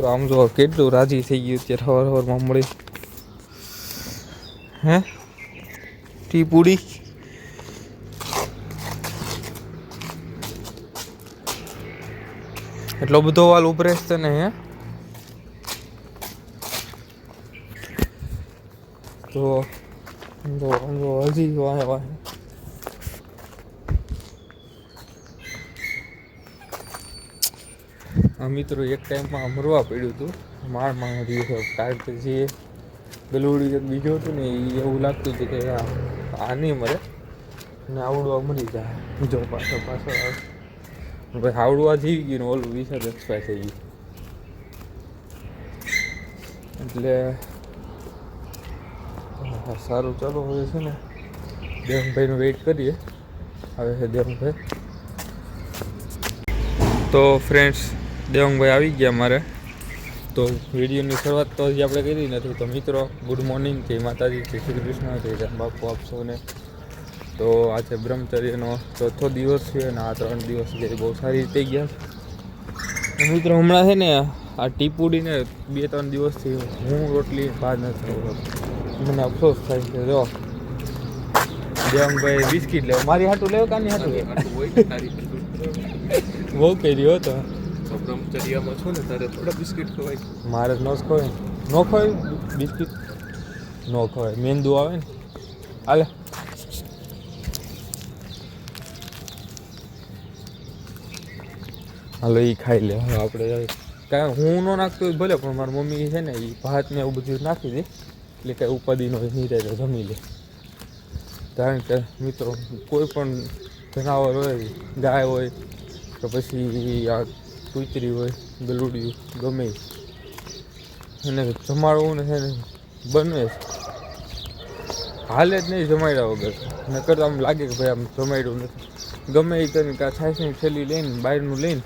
મિત્રો આમ જો કેટલું રાજી થઈ ગયું અત્યારે સવારમાં મળી હે ટી પૂડી એટલો બધો વાલ ઉપરેશ છે ને હે તો હજી વાહે વાહે આ મિત્રો એક ટાઈમમાં મરવા પડ્યું હતું માણ રહ્યું કારણ કે જે ગલુડી બીજો હતું ને એ એવું લાગતું હતું કે આ નહીં મરે ને આવડવા મરી જાય બીજો પાછો આવે ભાઈ આવડવા જીવી ગયું ને ઓલું વિચાર એક્સપાયર થઈ ગયું એટલે સારું ચાલો હવે છે ને દેવભાઈનું વેઇટ કરીએ આવે છે દેવભાઈ તો ફ્રેન્ડ્સ દેવંગભાઈ આવી ગયા મારે તો વિડીયોની શરૂઆત તો હજી આપણે કરી નથી તો મિત્રો ગુડ મોર્નિંગ જય માતાજી જય શ્રી કૃષ્ણ જય રામ બાપુ આપ સૌને તો આજે બ્રહ્મચર્યનો ચોથો દિવસ છે અને આ 3 દિવસ જે બહુ સારી રીતે ગયા છે મિત્રો હમણાં છે ને આ ટીપુડીને 2-3 દિવસથી હું રોટલી ભાત નથી મને અફસોસ થાય છે જો દેવંગભાઈ બિસ્કીટ લેવો મારી હાટું લેવો કાની હાટું બહુ કર્યો હતો બ્રહ્મચર્યામાં છો ને તારે થોડા બિસ્કિટ ખવાય મારે ન ખવાય બિસ્કિટ ન ખવાય મેંદુ આવે ને હાલે હાલો એ ખાઈ લે હવે આપણે કાંઈ હું ન નાખતો હોય ભલે પણ મારી મમ્મી છે ને એ ભાત ને એવું બધું નાખી દે એટલે કાંઈ ઉપાધિનો નહીં થાય તો જમી લે કારણ કે મિત્રો કોઈ પણ જનાવર હોય ગાય હોય કે પછી આ કૂતરી હોય ગલુડિયું ગમે એને જમાડવું ને છે ને બને હાલે જ નહીં જમાડ્યા વગર નકર આમ લાગે કે ભાઈ આમ જમાડ્યું નથી ગમે એ કરીને કાં છાશની થેલી લઈને બહારનું લઈને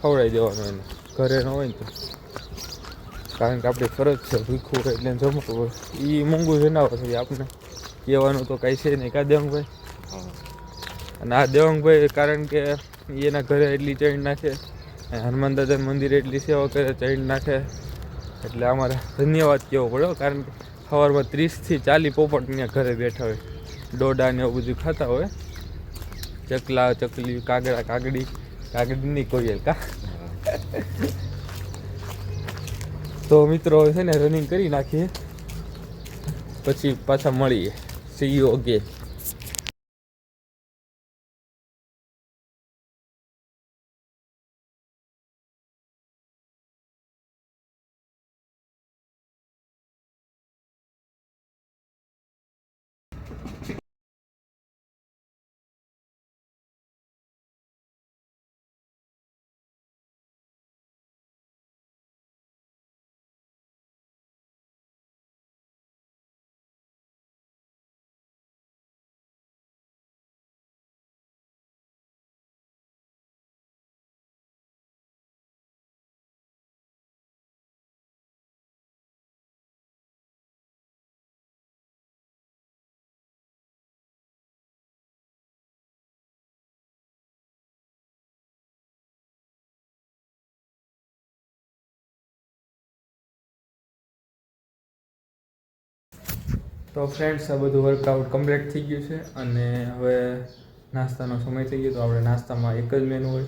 ખવડાવી દેવાનું એને ઘરે ન હોય ને તો કારણ કે આપણી ફરજ છે ભીખું હોય એટલે જમવું હોય એ મોંઘું જનાવર છે આપણે કહેવાનું તો કાંઈ છે નહીં કાં દેવંગભાઈ અને આ દેવંગભાઈ કારણ કે એના ઘરે એટલી ચણ નાખે હનુમાન દાદા મંદિરે એટલી સેવા કરે ચણ નાખે એટલે અમારે ધન્યવાદ કહેવો પડ્યો કારણ કે સવારમાં 30થી 40 પોપટ ત્યાં ઘરે બેઠા હોય ડોડા ને એવું બધું ખાતા હોય ચકલા ચકલી કાગડા કાગડીની કોયલ કા તો મિત્રો છે ને રનિંગ કરી નાખીએ પછી પાછા મળીએ સી યુ અગેન તો ફ્રેન્ડ્સ આ બધું વર્કઆઉટ કમ્પ્લીટ થઈ ગયું છે અને હવે નાસ્તાનો સમય થઈ ગયો તો આપણે નાસ્તામાં એક જ મેનુ હોય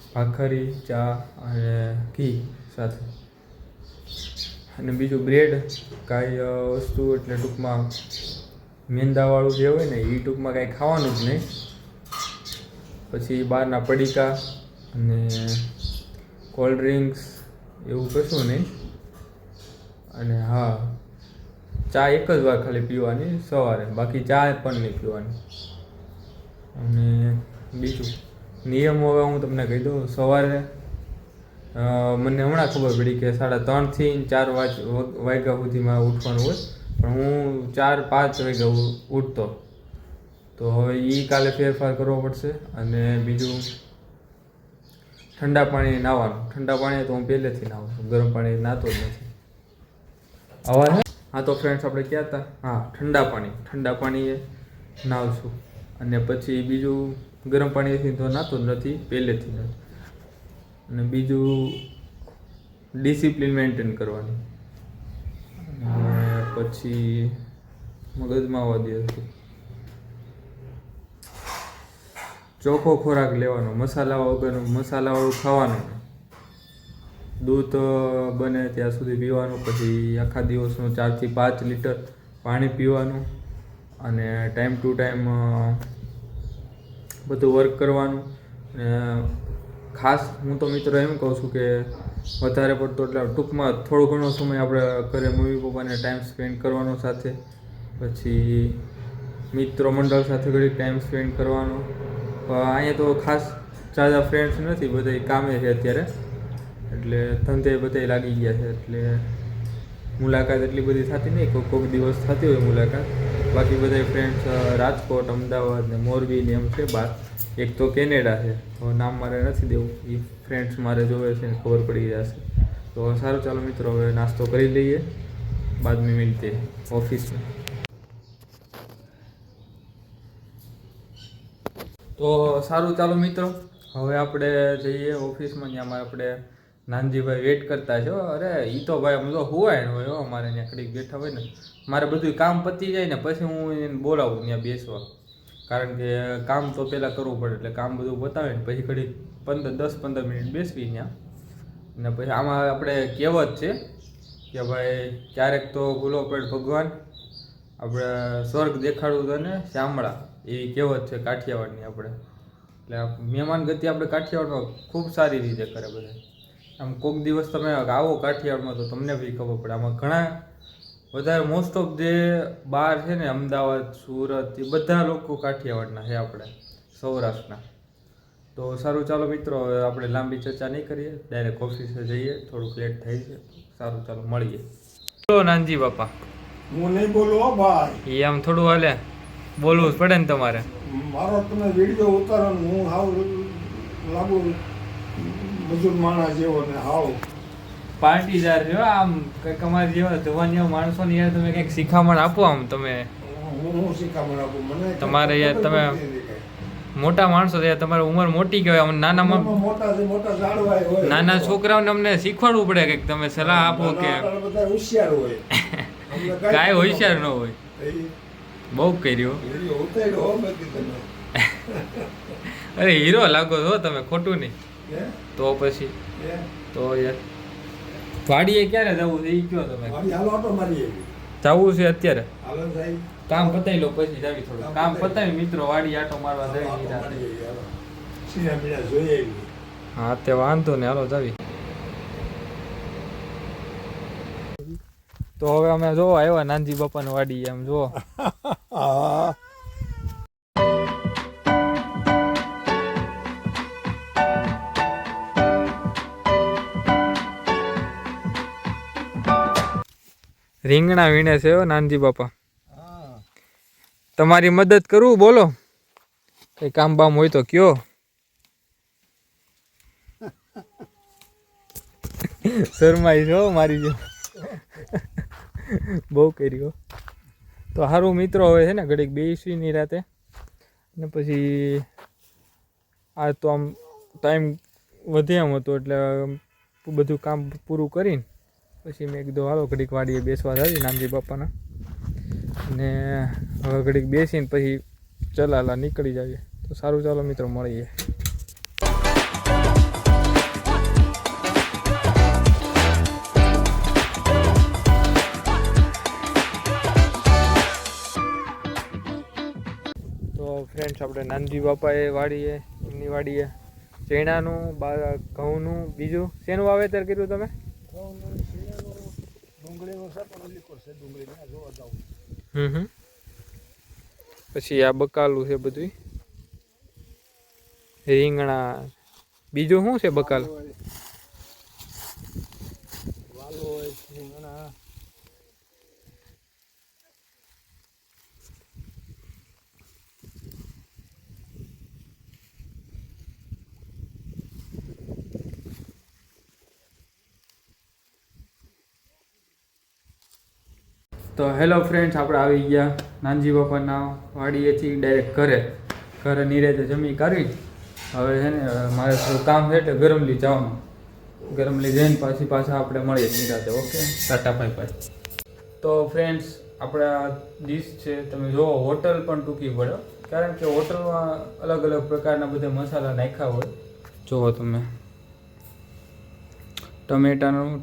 ભાખરી ચા અને ઘી સાથે અને બીજું બ્રેડ કાંઈ વસ્તુ એટલે ટૂંકમાં મેંદાવાળું જે હોય ને એ ટૂંકમાં કાંઈ ખાવાનું જ નહીં પછી બહારના પડીકા અને કોલ્ડ ડ્રિંક્સ એવું કશું નહીં અને હા ચા એક જ વાર ખાલી પીવાની સવારે બાકી ચા પણ નહીં પીવાની અને બીજું નિયમ હવે હું તમને કહી દઉં સવારે મને હમણાં ખબર પડી કે 3:30 થી 4 વાગ્યા સુધીમાં ઉઠવાનું હોય પણ હું 4-5 વાગ્યા ઉઠતો તો હવે એ કાલે ફેરફાર કરવો પડશે અને બીજું ઠંડા પાણી નાહવાનું ઠંડા પાણી તો હું પહેલેથી નાહું ગરમ પાણી નાહતો જ નથી અવાજ હા તો ફ્રેન્ડ્સ આપણે ક્યાં હતા હા ઠંડા પાણીએ નાહશું અને પછી બીજું ગરમ પાણીથી તો નાહતો જ નથી પહેલેથી નથી અને બીજું ડિસિપ્લિન મેન્ટેન કરવાની. અને પછી મગજમાં આવવા દે ચોખ્ખો ખોરાક લેવાનો, મસાલા વગરનું, મસાલાવાળું ખાવાનું, દૂધ બને ત્યાં સુધી પીવાનું, પછી આખા દિવસનું 4 થી 5 લીટર પાણી પીવાનું, અને ટાઈમ ટુ ટાઈમ બધું વર્ક કરવાનું. અને ખાસ હું તો મિત્રો એમ કહું છું કે વધારે પડતો એટલે ટૂંકમાં થોડો ઘણો સમય આપણે ઘરે મમ્મી પપ્પાને ટાઈમ સ્પેન્ડ કરવાનો સાથે, પછી મિત્રો મંડળ સાથે ઘડી ટાઈમ સ્પેન્ડ કરવાનો. અહીંયા તો ખાસ ઝાઝા ફ્રેન્ડ્સ નથી, બધા કામે છે અત્યારે, એટલે ધંધે બધા લાગી ગયા છે, એટલે મુલાકાત એટલી બધી થતી નહીં, કોઈક દિવસ થતી હોય મુલાકાત. બાકી બધા ફ્રેન્ડ્સ રાજકોટ, અમદાવાદ ને મોરબી ને એમ છે બહાર. એક તો કેનેડા છે, હવે નામ મારે નથી દેવું, એ ફ્રેન્ડ્સ મારે જોવે છે ને ખબર પડી જશે. તો સારું ચાલો મિત્રો, હવે નાસ્તો કરી લઈએ, બાદ મેં મિલતે ઓફિસમાં. તો સારું ચાલો મિત્રો, હવે આપણે જઈએ ઓફિસમાં. ત્યાં આપણે નાનજીભાઈ વેઇટ કરતા છે. અરે એ તો ભાઈ આમ તો હોવાય ને હોય, અમારે ત્યાં ઘડીક બેઠા હોય ને, મારે બધું કામ પતી જાય ને પછી હું એને બોલાવું ત્યાં બેસવા, કારણ કે કામ તો પહેલાં કરવું પડે, એટલે કામ બધું પતાવે ને પછી ઘડીક 10-15 મિનિટ બેસવી ત્યાં. અને પછી આમાં આપણે કહેવત છે કે ભાઈ ક્યારેક તો ભૂલો પડ ભગવાન, આપણે સ્વર્ગ દેખાડવું તને શામળા, એવી કહેવત છે કાઠિયાવાડની આપણે. એટલે મહેમાન ગતિ આપણે કાઠિયાવાડમાં ખૂબ સારી રીતે કરે બધા. આમ કોઈક દિવસ તમે આવો કાઠિયાવાડમાં તો તમને બી ખબર પડે. આમાં ઘણા વધારે મોસ્ટ ઓફ જે બહાર છે ને, અમદાવાદ, સુરત, એ બધા લોકો કાઠિયાવાડના છે આપણે સૌરાષ્ટ્રના. તો સારું ચાલો મિત્રો, હવે આપણે લાંબી ચર્ચા નહીં કરીએ, ડાયરેક્ટ ઓફિસે જઈએ, થોડુંક લેટ થઈ છે. સારું ચાલો મળીએ. બોલો નાનજી બાપા. હું નહીં બોલું ભાઈ, એ આમ થોડું હાલે, બોલવું જ પડે ને તમારે. મારો તમે વિડીયો ઉતારો ને હું હાવ લાગુ મજૂર માણસ જેવો ને હાવ પાર્ટીદાર છો આમ, કંઈક અમારી જેવા જવાન જેવા માણસોને યાર તમે કંઈક શિખામણ આપો. આમ તમે હું શીખામણ આપું મને તમારે યાર તમે મોટા માણસો યાર, તમારી ઉંમર મોટી કહેવાય. આમ મોટા છે, મોટા ઝાડવાય હોય, નાના છોકરાઓને અમને શીખવાડવું પડે કે તમે સલાહ આપો કે બધા હોશિયાર હોય. કાંઈ હોશિયાર ન હોય. બહુ કર્યો. ઉતાર્યો બાકી તમે અરે હીરો લાગો છો તમે, ખોટું નહીં. તો પછી તો યાર વાડીએ ક્યારે જવું છે એ કયો તમે? હાલો આટો મારીએ. જવું છે અત્યારે? હાલો સાહેબ, કામ પતાવી લો પછી જાવી. થોડું કામ પતાવી મિત્રો વાડી આટો મારવા જઈ. સીધા મીડા જોઈએ. હા તે વાંધો ને, હાલો જાવી. તો હવે અમે જો આવ્યા નાનજી બાપાની વાડી, એમ જો. હા રીંગણા વીણે છે નાનજી બાપા. તમારી મદદ કરું, બોલો કઈ કામ બામ હોય તો કયો. શરમાઈ છો મારી જો, બહુ કર્યો. તો સારું મિત્રો, હવે છે ને ઘડીક બેસી રાતે, ને પછી આ તો આમ ટાઈમ વધે એમ હતો, એટલે બધું કામ પૂરું કરીને પછી મેં કીધું હાલો ઘડીક વાડીએ બેસવા જાવી નાનજી બાપાના. ને હવે ઘડીક બેસીને પછી ચલાલા નીકળી જાવીએ. તો સારું ચાલો મિત્રો, મળીએ. તો ફ્રેન્ડ્સ, આપણે નાનજી બાપાએ વાડીએ, એમની વાડીએ ચણાનું, ઘઉંનું, બીજું શેનું વાવેતર કર્યું તમે? પછી આ બકાલું છે બધું, રીંગણા, બીજું શું છે બકાલ? તો હેલો ફ્રેન્ડ્સ, આપણે આવી ગયા નાનજી બાપાના વાડીએથી ડાયરેક્ટ ઘરે નીરેતે જમી કરી. હવે છે ને મારે થોડું કામ છે એટલે ગરમલી જવાનું. ગરમ લઈ જઈને પાછા આપણે મળીએ નિરાતે. Okay, Tata bye bye. તો ફ્રેન્ડ્સ, આપણા ડીશ છે તમે જુઓ, હોટલ પણ ટૂંકી પડે, કારણ કે હોટલમાં અલગ અલગ પ્રકારના બધા મસાલા નાખ્યા હોય. જુઓ તમે,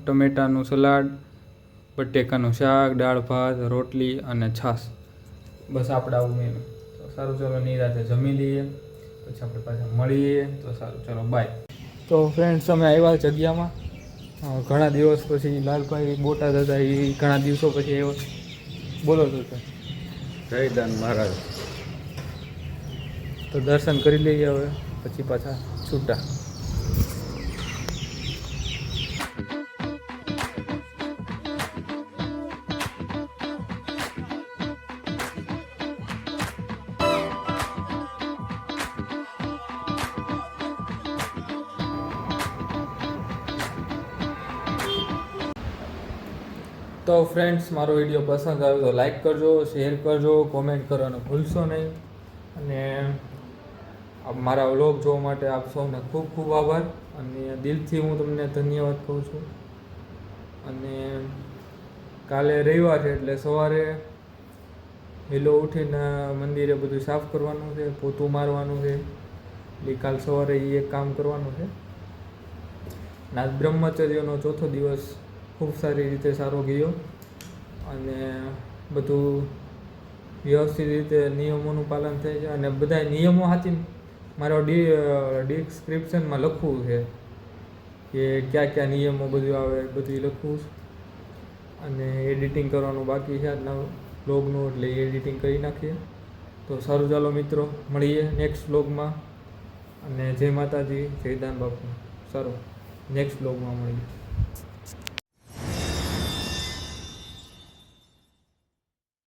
ટમેટાનું સલાડ, બટેકાનું શાક, દાળ ભાત, રોટલી અને છાશ. બસ આપણે આવું મેનુ. તો સારું, ચાલો નિરાતે જમી લઈએ, પછી આપણે પાછા મળીએ. તો સારું, ચાલો બાય. તો ફ્રેન્ડ્સ, અમે આવ્યા જગ્યામાં. ઘણા દિવસ પછી લાલભાઈ બોટાદ હતા, એ ઘણા દિવસો પછી આવ્યો. બોલો તો જયદાન મહારાજ. તો દર્શન કરી લઈએ હવે, પછી પાછા છૂટા. તો ફ્રેન્ડ્સ, મારો વિડીયો પસંદ આવ્યો તો લાઈક કરજો, શેર કરજો, કોમેન્ટ કરવાનું ભૂલશો નહીં. અને મારા વ્લોગ જોવા માટે આપ સૌને ખૂબ ખૂબ આભાર. અને દિલથી હું તમને ધન્યવાદ કહું છું. અને કાલે રવિવાર છે એટલે સવારે વહેલો ઉઠીને મંદિરે બધું સાફ કરવાનું છે, પોતું મારવાનું છે. એટલે કાલ સવારે એ એક કામ કરવાનું છે. અને આજ બ્રહ્મચર્યનો ચોથો દિવસ ખૂબ સારી રીતે સારો ગયો. અને બધું વ્યવસ્થિત રીતે નિયમોનું પાલન થાય છે. અને બધા નિયમો હાથી મારો ડિસ્ક્રિપ્શનમાં લખવું છે કે કયા કયા નિયમો બધું આવે, બધું લખવું. અને એડિટિંગ કરવાનું બાકી છે આજના વ્લોગનું, એટલે એડિટિંગ કરી નાખીએ. તો સારું, ચાલો મિત્રો, મળીએ નેક્સ્ટ વ્લોગમાં. અને જય માતાજી, જયદાન બાપુ. સારું, નેક્સ્ટ વ્લોગમાં મળીએ.